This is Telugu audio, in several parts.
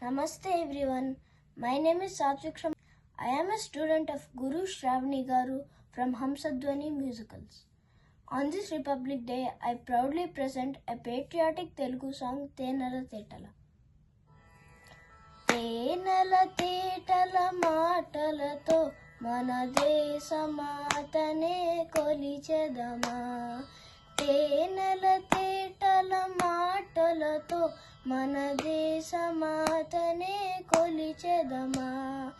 Namaste everyone. My name is Satvik from. I am a student of Guru Shravani Garu from Hamsadwani Musicals. On this Republic Day, I proudly present a patriotic Telugu song, Teenala Tetala. Teenala Tetala Matalato Mana Desamatane Kolichedama. Teenala Tetala Matalato మన దేశమాతనే కొలిచెదమా.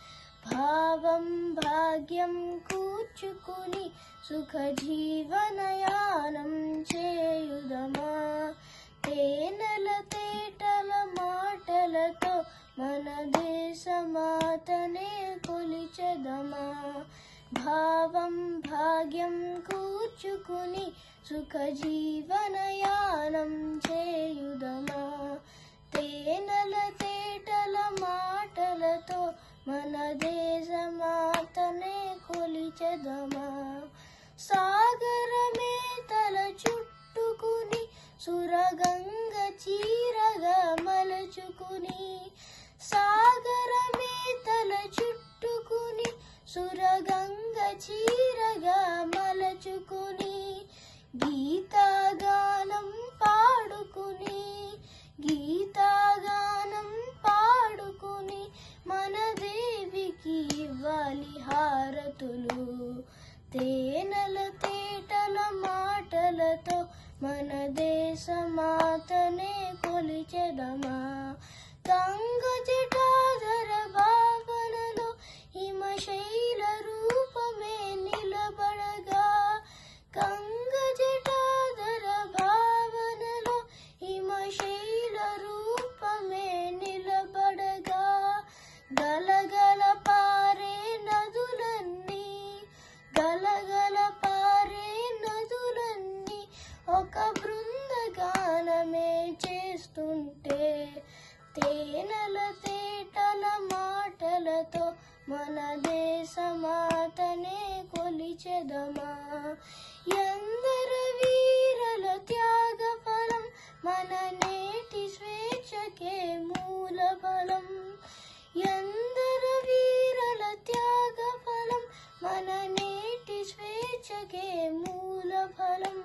భావం భాగ్యం కూర్చుకుని సుఖ జీవనయానం చేయుదమా. తేనెల తేటల మాటలతో మన దేశమాతనే కొలిచెదమా. భావం భాగ్యం కూర్చుకుని సుఖ జీవనయానం చేయుదమా. తేనెల తేటల మాటలతో మన దేశమాతనే కొలిచెదమా. సాగరమే తల చుట్టుకుని సురగంగ చీరగా మలచుకుని. సాగరమే తల చుట్టుకుని సురగంగ చీరగా మలచుకుని. గీతాగానం పాడుకుని గీతాగానం పాడుకుని మన దేవికి ఇవ్వాలి హారతులు. తేనెల తేటల మాటలతో మన దేశమాతనే కొలిచెదమా. గంగ జటాధర భావనలో హిమశైల రూపమే నిలబడగా. గంగ జటాధర భావనలో హిమశైల రూపమే నిలబడగా. గలగల పారే నదులన్నీ గలగల పారే నదులన్నీ ఒక బృందగానమే చేస్తుంటే. తేనెల తేటల మాటలతో మన దేశమాతనే కొలిచెదమా. ఎందర వీరల త్యాగ ఫలం మన నేటి స్వేచ్ఛకే మూల ఫలం. ఎందర వీరల త్యాగ ఫలం మన నేటి స్వేచ్ఛకే మూల ఫలం.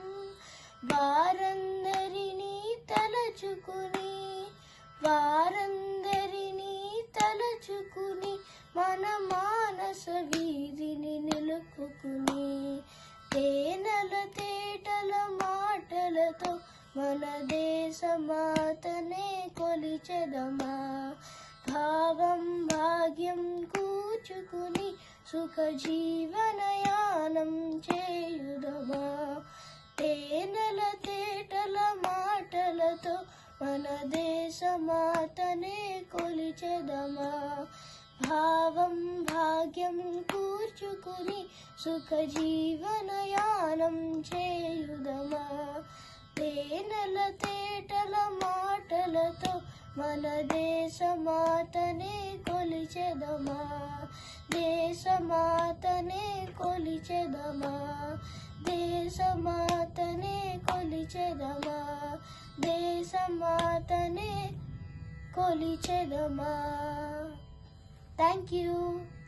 వారందరినీ తలచుకుని వారందరినీ తలచుకుని మన మానస వీధిని నిలుపుకుని. తేనెల తేటల మాటలతో మన దేశమాతనే కొలిచెదమా. భావం భాగ్యం కూర్చుకుని సుఖ జీవనయానం చేయుదమా. తేనెల తేటల మాటలతో మన దేశమాతనే కొలిచెదమా. భావం భాగ్యం కూర్చుకుని సుఖ జీవనయానం చేయుదమా. తేనెల తేటల మాటలతో మన దేశమాతనే కొలిచెదమా. దేశమాతనే కొలిచెదమా. దేశమాతనే కొలిచెదమా. దేశమాతనే కొలిచెదమా. Thank you.